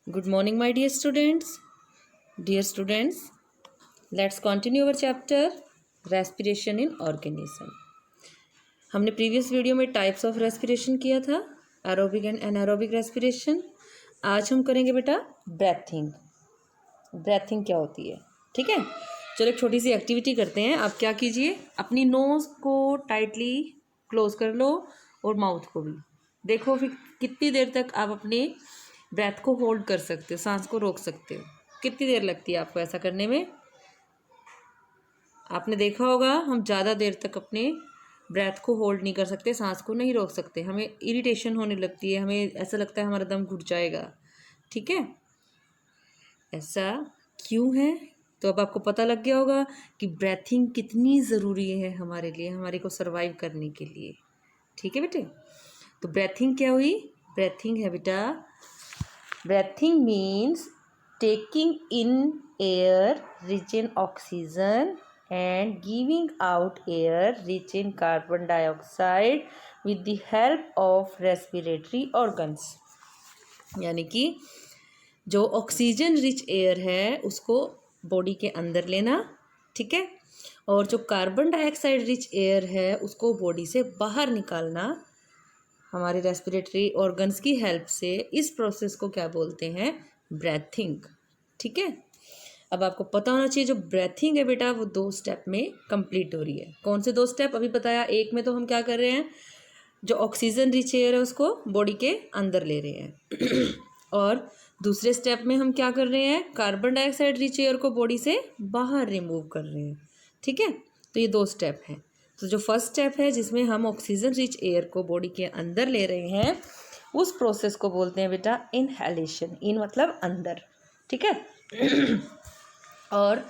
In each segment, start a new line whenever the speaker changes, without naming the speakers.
Good morning, my dear students. Dear students, let's continue our chapter respiration in organism. हमने previous video में types of respiration किया था, aerobic and anaerobic respiration. आज हम करेंगे बेटा ब्रेथिंग. ब्रेथिंग क्या होती है, ठीक है. चलो एक छोटी सी एक्टिविटी करते हैं. आप क्या कीजिए, अपनी नोज को टाइटली क्लोज कर लो और माउथ को भी. देखो फिर कितनी देर तक आप अपने ब्रेथ को होल्ड कर सकते हो, सांस को रोक सकते हो. कितनी देर लगती है आपको ऐसा करने में. आपने देखा होगा हम ज़्यादा देर तक अपने ब्रेथ को होल्ड नहीं कर सकते, सांस को नहीं रोक सकते. हमें इरिटेशन होने लगती है, हमें ऐसा लगता है हमारा दम घुट जाएगा. ठीक है, ऐसा क्यों है. तो अब आपको पता लग गया होगा कि ब्रेथिंग कितनी ज़रूरी है हमारे लिए, हमारे को सर्वाइव करने के लिए. ठीक है बेटे. तो ब्रेथिंग क्या हुई. ब्रेथिंग है बेटा, breathing means taking in air rich in oxygen and giving out air rich in carbon dioxide with the help of respiratory organs. यानी कि जो ऑक्सीजन रिच एयर है उसको बॉडी के अंदर लेना, ठीक है, और जो कार्बन डाइऑक्साइड रिच एयर है उसको बॉडी से बाहर निकालना हमारे रेस्पिरेटरी ऑर्गन्स की हेल्प से. इस प्रोसेस को क्या बोलते हैं, ब्रेथिंग. ठीक है. अब आपको पता होना चाहिए जो ब्रेथिंग है बेटा वो 2 स्टेप में कंप्लीट हो रही है. कौन से 2 स्टेप अभी बताया. एक में तो हम क्या कर रहे हैं, जो ऑक्सीजन रिच एयर है उसको बॉडी के अंदर ले रहे हैं और दूसरे स्टेप में हम क्या कर रहे हैं, कार्बन डाइऑक्साइड रिच एयर को बॉडी से बाहर रिमूव कर रहे हैं. ठीक है. तो ये 2 स्टेप हैं. तो जो फर्स्ट स्टेप है जिसमें हम ऑक्सीजन रिच एयर को बॉडी के अंदर ले रहे हैं उस प्रोसेस को बोलते हैं बेटा इनहेलेशन. इन मतलब अंदर. ठीक है. और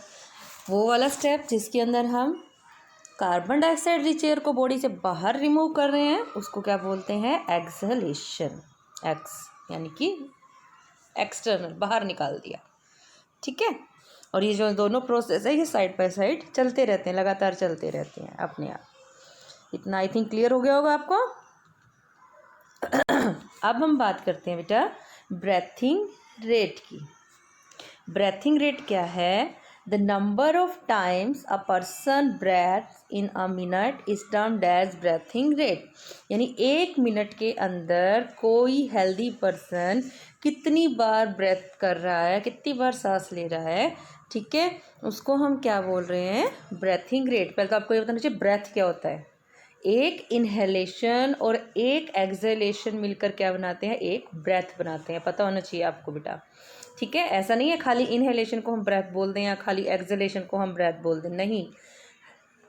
वो वाला स्टेप जिसके अंदर हम कार्बन डाइऑक्साइड रिच एयर को बॉडी से बाहर रिमूव कर रहे हैं उसको क्या बोलते हैं, एक्सहेलेशन. एक्स यानी कि एक्सटर्नल, बाहर निकाल दिया. ठीक है. और ये जो दोनों प्रोसेस है ये साइड बाय साइड चलते रहते हैं, लगातार चलते रहते हैं अपने आप. इतना आई थिंक क्लियर हो गया होगा आपको. अब हम बात करते हैं बेटा ब्रेथिंग रेट की. ब्रेथिंग रेट क्या है, the number of times a person breathe in a minute is termed as breathing rate. यानी 1 मिनट के अंदर कोई हेल्दी पर्सन कितनी बार ब्रेथ कर रहा है, कितनी बार सांस ले रहा है, ठीक है, उसको हम क्या बोल रहे हैं, ब्रेथिंग रेट. पहले तो आपको ये बताना चाहिए ब्रेथ क्या होता है. एक इनहेलेशन और एक एक्सहेलेशन मिलकर क्या बनाते हैं, एक ब्रेथ बनाते हैं. पता होना चाहिए आपको बेटा. ठीक है. ऐसा नहीं है खाली इनहेलेशन को हम ब्रेथ बोल दें या खाली एक्सहेलेशन को हम ब्रेथ बोल दें. नहीं,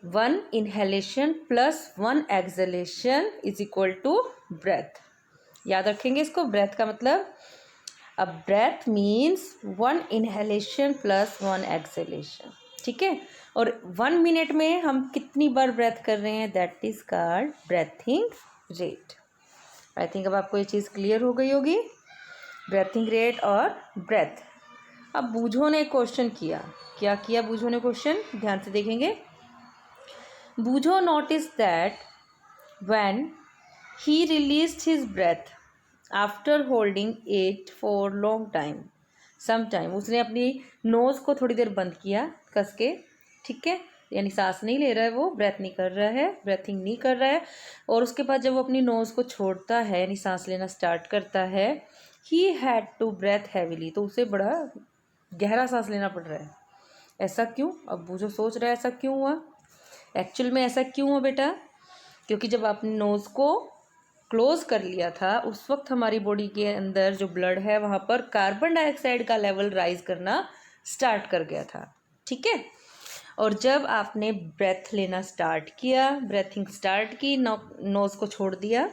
1 inhalation plus 1 exhalation is equal to breath. याद रखेंगे इसको. ब्रेथ का मतलब, अब breath means 1 inhalation plus 1 exhalation. ठीक है. और 1 मिनट में हम कितनी बार ब्रेथ कर रहे हैं, that is called breathing rate. I think अब आपको ये चीज़ क्लियर हो गई होगी, ब्रेथिंग रेट और ब्रेथ. अब बूझो ने क्वेश्चन किया. क्या किया बूझो ने क्वेश्चन, ध्यान से देखेंगे. बूझो notice that when he released his breath after holding it for long time sometime. उसने अपनी नोज़ को थोड़ी देर बंद किया कस के. ठीक है. यानी सांस नहीं ले रहा है, वो ब्रेथ नहीं कर रहा है, ब्रेथिंग नहीं कर रहा है. और उसके बाद जब वो अपनी नोज़ को छोड़ता है यानी सांस लेना स्टार्ट करता है, he had to breathe heavily. तो उसे बड़ा गहरा सांस लेना पड़ रहा है. ऐसा क्यों. अब वो जो सोच रहा है ऐसा क्यों हुआ, एक्चुअल में ऐसा क्यों हुआ बेटा, क्योंकि जब आपने नोज़ को क्लोज कर लिया था उस वक्त हमारी बॉडी के अंदर जो ब्लड है वहाँ पर कार्बन डाइऑक्साइड का लेवल राइज करना स्टार्ट कर गया था. ठीक है. और जब आपने ब्रेथ लेना स्टार्ट किया, ब्रेथिंग स्टार्ट की, नोज़ को छोड़ दिया,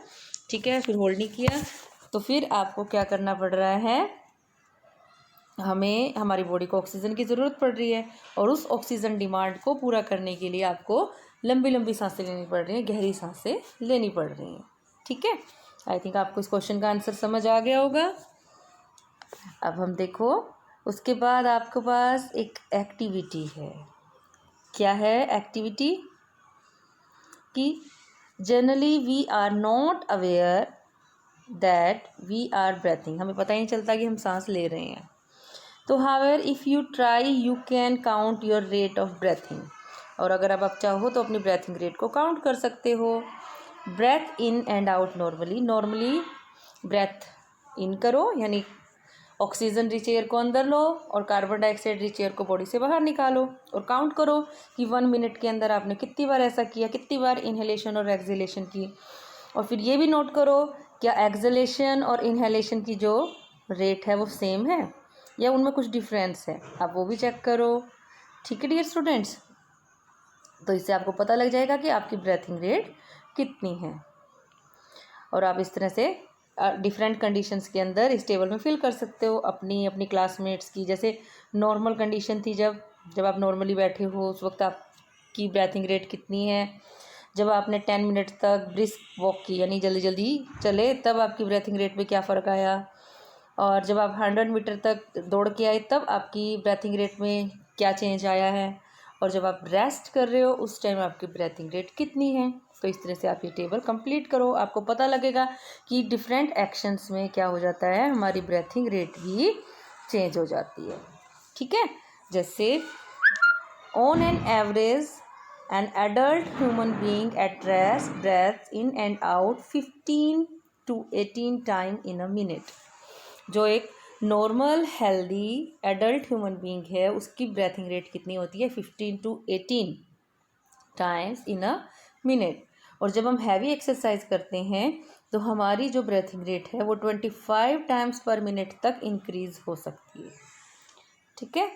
ठीक है, फिर होल्ड नहीं किया, तो फिर आपको क्या करना पड़ रहा है, हमें हमारी बॉडी को ऑक्सीजन की ज़रूरत पड़ रही है और उस ऑक्सीजन डिमांड को पूरा करने के लिए आपको लंबी लंबी सांसें लेनी पड़ रही हैं, गहरी सांसें लेनी पड़ रही हैं. ठीक है. आई थिंक आपको इस क्वेश्चन का आंसर समझ आ गया होगा. अब हम देखो उसके बाद आपके पास एक एक्टिविटी है. क्या है एक्टिविटी, कि generally we are not aware that we are breathing, हमें पता ही नहीं चलता कि हम सांस ले रहे हैं। तो however if you try you can count your rate of breathing, और अगर अब आप चाहो तो अपनी ब्रेथिंग रेट को काउंट कर सकते हो। Breathe in and out normally breathe in करो, यानी ऑक्सीजन रिच एयर को अंदर लो और कार्बन डाइऑक्साइड रिच एयर को बॉडी से बाहर निकालो, और काउंट करो कि 1 मिनट के अंदर आपने कितनी बार ऐसा किया, कितनी बार इनहेलेशन और एक्सहेलेशन की। और फिर ये भी नोट करो क्या एक्सहेलेशन और इनहेलेशन की जो रेट है वो सेम है या उनमें कुछ डिफरेंस है, आप वो भी चेक करो। ठीक है डियर स्टूडेंट्स, तो इससे आपको पता लग जाएगा कि आपकी ब्रेथिंग रेट कितनी है, और आप इस तरह से डिफरेंट कंडीशंस के अंदर इस टेबल में फिल कर सकते हो अपनी अपनी क्लासमेट्स की। जैसे नॉर्मल कंडीशन थी, जब आप नॉर्मली बैठे हो उस वक्त आपकी ब्रेथिंग रेट कितनी है, जब आपने 10 मिनट तक ब्रिस्क वॉक की यानी जल्दी जल्दी चले तब आपकी ब्रेथिंग रेट में क्या फ़र्क आया, और जब आप 100 मीटर तक दौड़ के आए तब आपकी ब्रेथिंग रेट में क्या चेंज आया है, और जब आप रेस्ट कर रहे हो उस टाइम आपकी ब्रेथिंग रेट कितनी है। तो इस तरह से आप ये टेबल कंप्लीट करो, आपको पता लगेगा कि डिफरेंट एक्शंस में क्या हो जाता है, हमारी ब्रेथिंग रेट भी चेंज हो जाती है। ठीक है, जैसे on an average an adult human being at rest breathe in and out 15 to 18 time in a minute. जो एक normal healthy adult human being है उसकी ब्रेथिंग रेट कितनी होती है, 15 to 18 times in a minute. और जब हम हैवी एक्सरसाइज करते हैं तो हमारी जो ब्रेथिंग रेट है वो 25 टाइम्स पर मिनट तक इंक्रीज हो सकती है। ठीक है,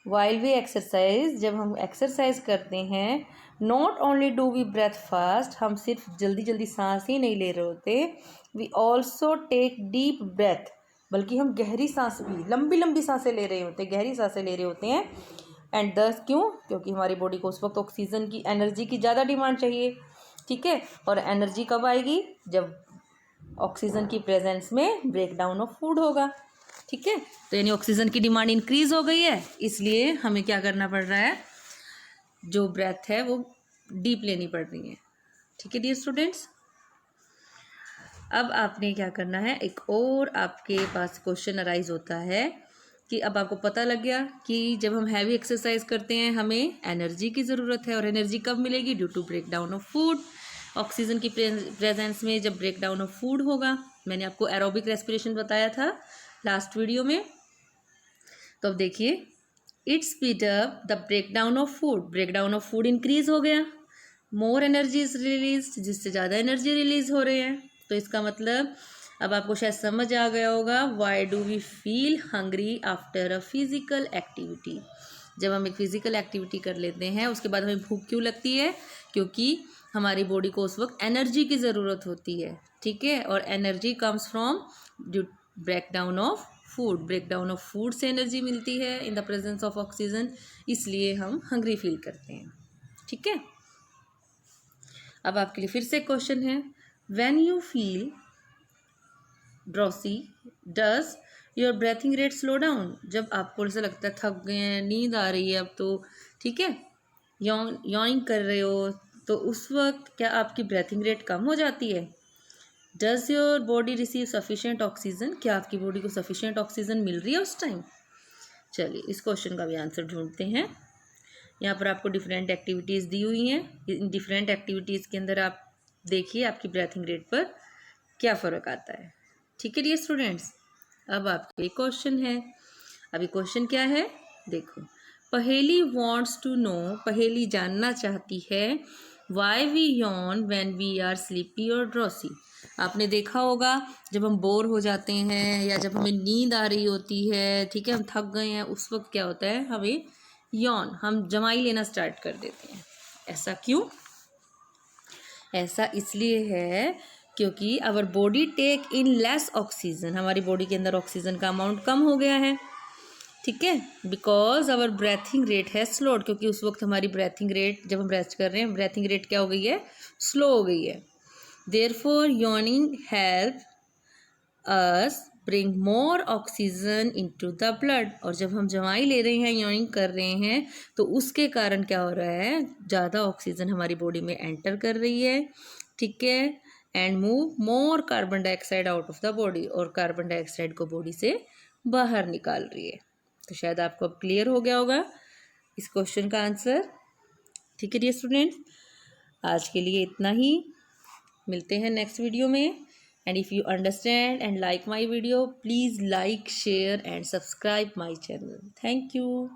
वाइल वी एक्सरसाइज, जब हम एक्सरसाइज करते हैं, not only do we breathe fast, हम सिर्फ जल्दी जल्दी सांस ही नहीं ले रहे होते, we also take deep breath, बल्कि हम गहरी सांस भी लंबी लंबी सांसें ले रहे होते हैं, गहरी सांसें ले रहे होते हैं। एंड दस क्यों, क्योंकि हमारी बॉडी को उस वक्त ऑक्सीजन की एनर्जी की ज़्यादा डिमांड चाहिए। ठीक है, और एनर्जी कब आएगी, जब ऑक्सीजन की प्रेजेंस में ब्रेक डाउन ऑफ फूड होगा। ठीक है, तो यानी ऑक्सीजन की डिमांड इंक्रीज हो गई है, इसलिए हमें क्या करना पड़ रहा है, जो ब्रेथ है वो डीप लेनी पड़ रही है। ठीक है डियर स्टूडेंट्स, अब आपने क्या करना है, एक और आपके पास क्वेश्चन अराइज होता है कि अब आपको पता लग गया कि जब हम हैवी एक्सरसाइज करते हैं हमें एनर्जी की ज़रूरत है, और एनर्जी कब मिलेगी, due to break down of food, oxygen की प्रेजेंस में जब ब्रेक डाउन ऑफ फूड होगा। मैंने आपको एरोबिक रेस्पिरेशन बताया था लास्ट वीडियो में। तो अब देखिए, it speed up the break down of food, break down of food increase हो गया, मोर एनर्जी इज रिलीज, जिससे ज़्यादा एनर्जी रिलीज हो रही है। तो इसका मतलब अब आपको शायद समझ आ गया होगा, why do we feel hungry after a physical activity. जब हम एक फिजिकल एक्टिविटी कर लेते हैं उसके बाद हमें भूख क्यों लगती है, क्योंकि हमारी बॉडी को उस वक्त एनर्जी की ज़रूरत होती है। ठीक है, और energy comes from due break down of food, break down of food से एनर्जी मिलती है in the presence of oxygen, इसलिए हम हंग्री फील करते हैं। ठीक है, अब आपके लिए फिर से क्वेश्चन है, when you feel drowsy does your breathing rate slow down, जब आपको ऐसा लगता है थक गए हैं, नींद आ रही है अब तो, ठीक है, यॉइंग कर रहे हो, तो उस वक्त क्या आपकी ब्रेथिंग रेट कम हो जाती है। Does your body receive sufficient oxygen, क्या आपकी बॉडी को सफिशिएंट ऑक्सीजन मिल रही है उस टाइम। चलिए इस क्वेश्चन का भी आंसर ढूंढते हैं। यहाँ पर आपको डिफरेंट एक्टिविटीज़ दी हुई हैं, इन डिफरेंट एक्टिविटीज़ के अंदर आप देखिए आपकी ब्रेथिंग रेट पर क्या फ़र्क आता है। ठीक है डियर स्टूडेंट्स, अब आपके क्वेश्चन है, अभी क्वेश्चन क्या है देखो, पहेली वांट्स टू नो, पहेली जानना चाहती है, why we yawn when we are sleepy और ड्रॉसी। आपने देखा होगा जब हम बोर हो जाते हैं या जब हमें नींद आ रही होती है, ठीक है, हम थक गए हैं, उस वक्त क्या होता है, हमें यॉन, हम जमाई लेना स्टार्ट कर देते हैं। ऐसा क्यों, ऐसा इसलिए है क्योंकि our body take in less oxygen, हमारी बॉडी के अंदर ऑक्सीजन का अमाउंट कम हो गया है। ठीक है, बिकॉज आवर ब्रेथिंग रेट है स्लोड, क्योंकि उस वक्त हमारी ब्रेथिंग रेट, जब हम रेस्ट कर रहे हैं ब्रेथिंग रेट क्या हो गई है, स्लो हो गई है। Therefore yawning help us bring more oxygen into the blood, और जब हम जमाई ले रहे हैं, यॉर्निंग कर रहे हैं, तो उसके कारण क्या हो रहा है, ज़्यादा ऑक्सीजन हमारी बॉडी में एंटर कर रही है। ठीक है, and move more carbon dioxide out of the body, और कार्बन डाइऑक्साइड को बॉडी से बाहर निकाल रही है। तो शायद आपको अब क्लियर हो गया होगा इस क्वेश्चन का आंसर। ठीक है डियर स्टूडेंट्स, आज के लिए इतना ही, मिलते हैं नेक्स्ट वीडियो में। And if you understand and like my video, please like, share and subscribe my channel. Thank you.